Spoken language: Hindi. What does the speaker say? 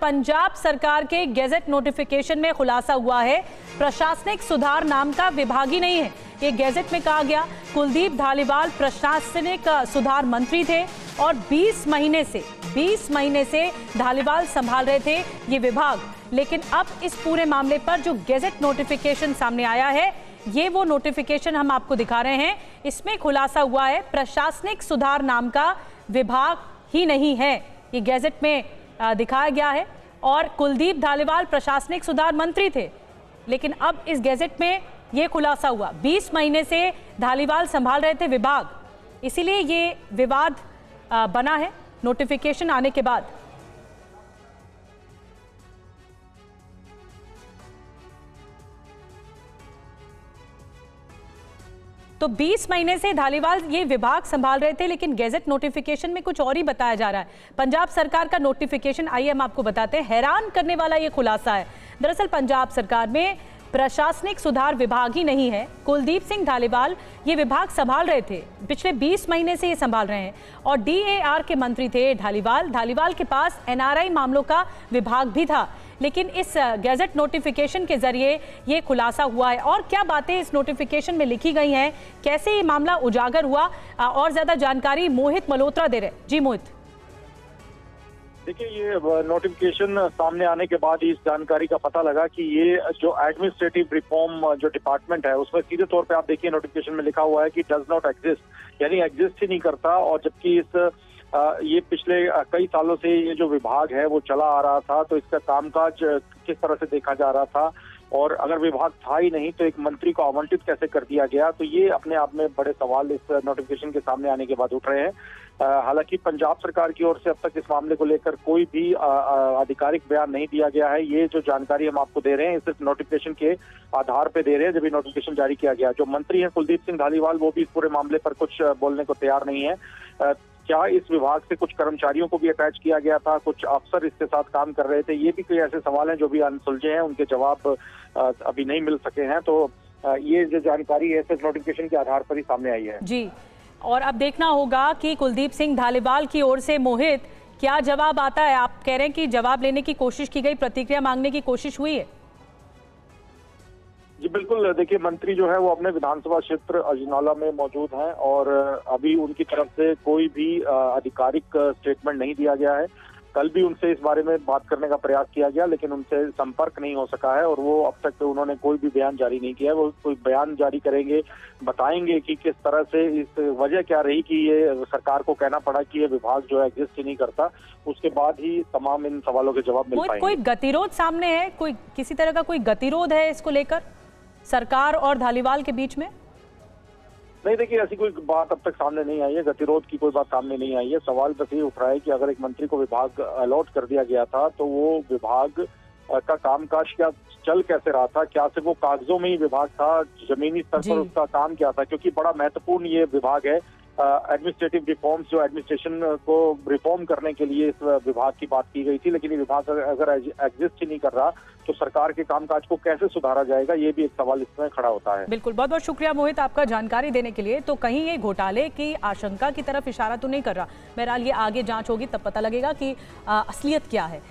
पंजाब सरकार के गेजेट नोटिफिकेशन में खुलासा हुआ है, प्रशासनिक सुधार नाम का विभाग ही नहीं है। ये गेजेट में कहा गया कुलदीप धालीवाल प्रशासनिक सुधार मंत्री थे और 20 महीने से धालीवाल संभाल रहे थे ये विभाग। लेकिन अब इस पूरे मामले पर जो गेजेट नोटिफिकेशन सामने आया है, ये वो नोटिफिकेशन हम आपको दिखा रहे हैं। इसमें खुलासा हुआ है प्रशासनिक सुधार नाम का विभाग ही नहीं है, ये गेजेट में दिखाया गया है। और कुलदीप धालीवाल प्रशासनिक सुधार मंत्री थे, लेकिन अब इस गेजेट में ये खुलासा हुआ 20 महीने से धालीवाल संभाल रहे थे विभाग, इसीलिए ये विवाद बना है नोटिफिकेशन आने के बाद। तो 20 महीने से धालीवाल ये विभाग संभाल रहे थे, लेकिन गेजेट नोटिफिकेशन में कुछ और ही बताया जा रहा है। पंजाब सरकार का नोटिफिकेशन, आइए हम आपको बताते हैं। हैरान करने वाला ये खुलासा है। दरअसल पंजाब सरकार में प्रशासनिक सुधार विभाग ही नहीं है। कुलदीप सिंह धालीवाल ये विभाग संभाल रहे थे, पिछले 20 महीने से ये संभाल रहे हैं और DAR के मंत्री थे धालीवाल के पास NRI मामलों का विभाग भी था। लेकिन इस गैजेट नोटिफिकेशन के जरिए ये खुलासा हुआ है। और क्या बातें इस नोटिफिकेशन में लिखी गई हैं, कैसे ये मामला उजागर हुआ, और ज्यादा जानकारी मोहित मल्होत्रा दे रहे। जी मोहित। देखिए, ये नोटिफिकेशन सामने आने के बाद इस जानकारी का पता लगा कि ये जो एडमिनिस्ट्रेटिव रिफॉर्म जो डिपार्टमेंट है, उसमें सीधे तौर पे आप देखिए नोटिफिकेशन में लिखा हुआ है कि डज नॉट एग्जिस्ट, यानी एग्जिस्ट ही नहीं करता। और जबकि ये पिछले कई सालों से ये जो विभाग है वो चला आ रहा था, तो इसका कामकाज किस तरह से देखा जा रहा था, और अगर विभाग था ही नहीं तो एक मंत्री को आवंटित कैसे कर दिया गया, तो ये अपने आप में बड़े सवाल इस नोटिफिकेशन के सामने आने के बाद उठ रहे हैं। हालांकि पंजाब सरकार की ओर से अब तक इस मामले को लेकर कोई भी आधिकारिक बयान नहीं दिया गया है। ये जो जानकारी हम आपको दे रहे हैं सिर्फ नोटिफिकेशन के आधार पे दे रहे हैं। जब ये नोटिफिकेशन जारी किया गया, जो मंत्री हैं कुलदीप सिंह धालीवाल, वो भी इस पूरे मामले पर कुछ बोलने को तैयार नहीं है। क्या इस विभाग से कुछ कर्मचारियों को भी अटैच किया गया था, कुछ अफसर इसके साथ काम कर रहे थे, ये भी कोई ऐसे सवाल हैं जो भी अनसुलझे हैं, उनके जवाब अभी नहीं मिल सके हैं। तो ये जो जानकारी है सिर्फ नोटिफिकेशन के आधार पर ही सामने आई है। जी, और अब देखना होगा कि कुलदीप सिंह धालीवाल की ओर से मोहित क्या जवाब आता है। आप कह रहे हैं कि जवाब लेने की कोशिश की गई, प्रतिक्रिया मांगने की कोशिश हुई है? जी बिल्कुल, देखिए मंत्री जो है वो अपने विधानसभा क्षेत्र अजनाला में मौजूद हैं और अभी उनकी तरफ से कोई भी आधिकारिक स्टेटमेंट नहीं दिया गया है। कल भी उनसे इस बारे में बात करने का प्रयास किया गया, लेकिन उनसे संपर्क नहीं हो सका है और वो अब तक उन्होंने कोई भी बयान जारी नहीं किया है। वो कोई बयान जारी करेंगे, बताएंगे कि किस तरह से इस वजह क्या रही कि ये सरकार को कहना पड़ा कि ये विभाग जो है एग्जिस्ट ही नहीं करता। उसके बाद ही तमाम इन सवालों के जवाब मिल पाएंगे। कोई गतिरोध सामने है, कोई किसी तरह का कोई गतिरोध है इसको लेकर सरकार और धालीवाल के बीच में? नहीं, देखिए ऐसी कोई बात अब तक सामने नहीं आई है, गतिरोध की कोई बात सामने नहीं आई है। सवाल बस ये उठ रहा है कि अगर एक मंत्री को विभाग अलॉट कर दिया गया था तो वो विभाग का कामकाज क्या चल कैसे रहा था, क्या सिर्फ वो कागजों में ही विभाग था, जमीनी स्तर पर उसका काम क्या था, क्योंकि बड़ा महत्वपूर्ण ये विभाग है। एडमिनिस्ट्रेटिव रिफॉर्म्स, जो एडमिनिस्ट्रेशन को रिफॉर्म करने के लिए इस विभाग की बात की गई थी, लेकिन ये विभाग अगर एग्जिस्ट ही नहीं कर रहा तो सरकार के कामकाज को कैसे सुधारा जाएगा, ये भी एक सवाल इसमें खड़ा होता है। बिल्कुल, बहुत बहुत शुक्रिया मोहित आपका जानकारी देने के लिए। तो कहीं ये घोटाले की आशंका की तरफ इशारा तो नहीं कर रहा। बहरहाल ये आगे जांच होगी तब पता लगेगा कि असलियत क्या है।